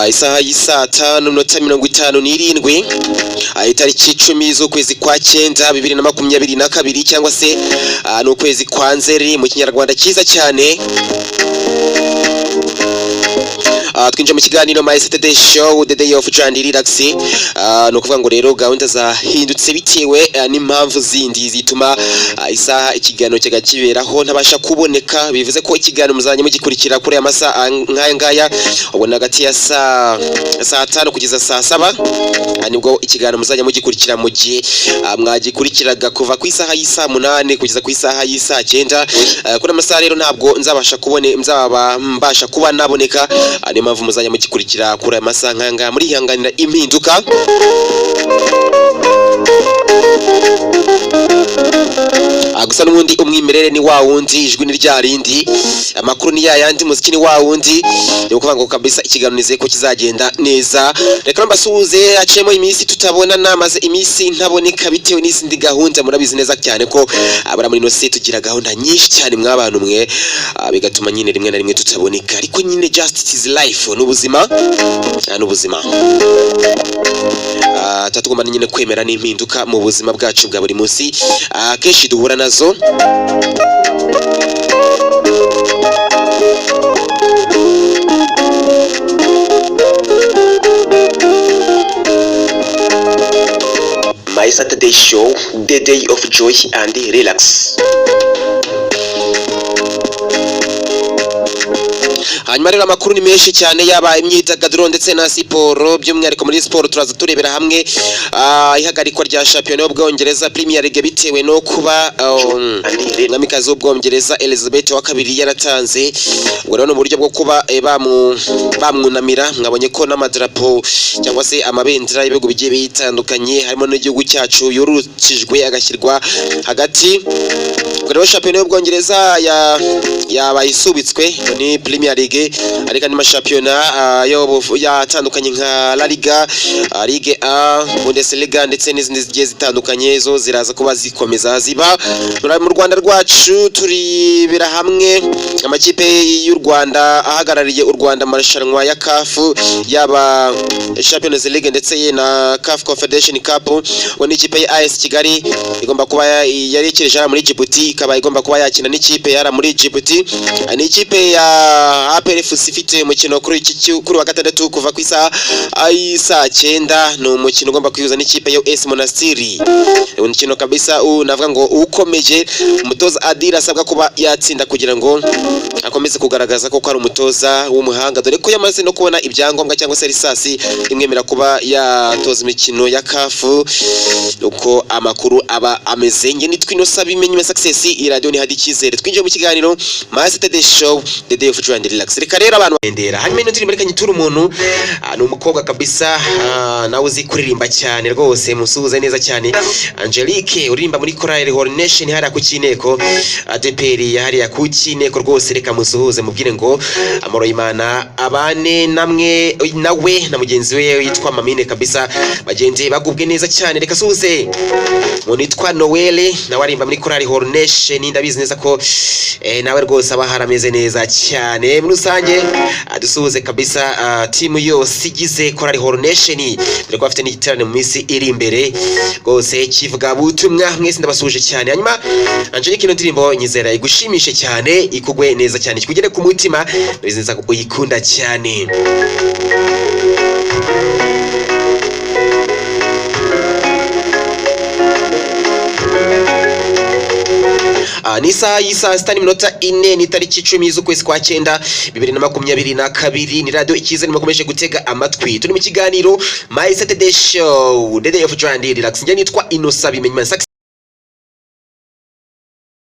isaha y'isa 5:57 itariki 10 z'ukwezi kwa 9 2022 cyangwa se n'ukwezi kwa Nzeri mu kinyarwanda cyiza cyane. Twinjira mu kiganiro My Saturday Show, the day of joy and relax. No kuvuga ngo rero gahunda zahindutse bitewe n'impamvu zindi zituma isaha ikiganiro cyagakiberaho ntabasha kuboneka. Bivuze ko ikiganiro muzanye mugikurikira kuri amasa nkaya ngaya ubona hagati ya saa 5 kugeza saa 7, nibwo ikiganiro muzanye mugikurikira mu gihe mwagikurikiraga kuva ku isaha y'isa 8 kugeza ku isaha y'isa 9. Kuri amasa rero ntabwo nzabasha mbasha kuba naboneka, niyo mpamvu muzanya mugikurikira kuri amasa nkanga muri hihanganira impinduka. Gusa n'ubundi umwimerere ni wa wundi, ijwi ni rya rindi, amakuru ni yayandi, muziki ni wa wundi. Ni ukuvuga ngo kabisa ikiganiro nizeye ko kizagenda neza. Reka mbasuhuze, acemo iminsi tutabona, namaze iminsi ntaboneka bitewe n'izindi gahunda. Murabizi neza cyane ko abara muri nose tugira gahunda nyinshi cyane mw'abantu mwe, bigatuma nyine rimwe na rimwe tutaboneka, ariko nyine just it is life, n'ubuzima. Tatugomba nyine kwemera n'impinduka mu buzima bwacu bwa buri munsi, kenshi duhura nazo. My Saturday Show, the day of joy and relax. Hanyuma rero amakuru ni menshi cyane, yaba imyidagaduro ndetse na siporo. By'umwihariko muri siporo turaza turebera hamwe ihagarikwa rya shampiyona y'Ubwongereza Premier League bitewe no kuba mwamikazi w'Ubwongereza Elizabeth wa kabiri yaratanze. Ubwo rero no buryo bwo kuba bamwunamira, mwabonye ko n'amadarapo cyangwa se amabendera y'ibihugu bigiye bitandukanye harimo n'igihugu cyacu yorukijwe agashyirwa hagati. Ubwo rero shampiyona y'Ubwongereza yabayisubitswe ni Premier League, ariko ni mashampiyona yatandukanye nka La Liga, Ligue A, Bundesliga ndetse n'izindi zigiye zitandukanye zo ziraza kuba zikomeza ziba. Mu Rwanda rwacu turibera hamwe amakipe y'u Rwanda ahagarariye u Rwanda marushanwa ya CAF, yaba Champions League ndetse na CAF Confederation Cup. Ngo ni ikipe ya AS Kigali igomba kuba yarekereje muri Djibouti, ikaba igomba kuba yakina n'ikipe yara muri Djibouti. Ni ikipe ya APRFC ifite umukino kuri wa gatandatu kuva ku isaha 9. No umukino ugomba kwihuza n'ikipe ya US Monastiri. Umukino kabisa navuga ngo ukomeje. Umutoza Adira asabwa kuba yatsinda kugira ngo akomeze kugaragaza ko ari umutoza w'umuhanga, dore ko yamaze no kubona ibyangombwa cyangwa se risasi imwemera kuba yatoza imikino ya CAF. Uko amakuru aba ameze, nge nitwa Inosa bimenye success. Radio ni hadi cyizere. Twinjiye mu kiganiro My Saturday Show, the day of joy and relax. Reka rero abantu bandera hanyuma ino turi muri kanyitura umuntu ni umukobwa kabisa, nawe uzi kuririmba cyane rwose, musuhuze neza cyane. Angelique uririmba muri Chorale Holy Nation hariya ku Kineko, ADPR hariya ku Kineko rwose. Reka musuhuze mubwire ngo amoro y'Imana abane namwe nawe na mugenzi we yitwa Mamine kabisa, bagenzi bagubwe neza cyane. Reka suhuze umuntu yitwa Noelle nawe arimba muri Chorale Holy Nation, ndabizi neza ko nawe rwose aba harameze neza cyane. Muri rusange dusuhuze kabisa team yose igize Chorale Holy Nation, dore ko bafite n'igiterane mu minsi iri imbere rwose kivuga butumwa. Mwese ndabasuhuje cyane. Hanyuma Angelique kino ndirimbo nyizera igushimishe cyane, ikugwe neza cyane, kigere ku mutima, bizinza ko uyikunda cyane. Ni saa 6:04 ni tariki 10 z'ukwezi kwa 9 2022. Ni radio ikize nimukomeje gutega amatwi. Turi mu kiganiro My Saturday Show, the day of joy and relax. Nje nitwa Inosa bimenye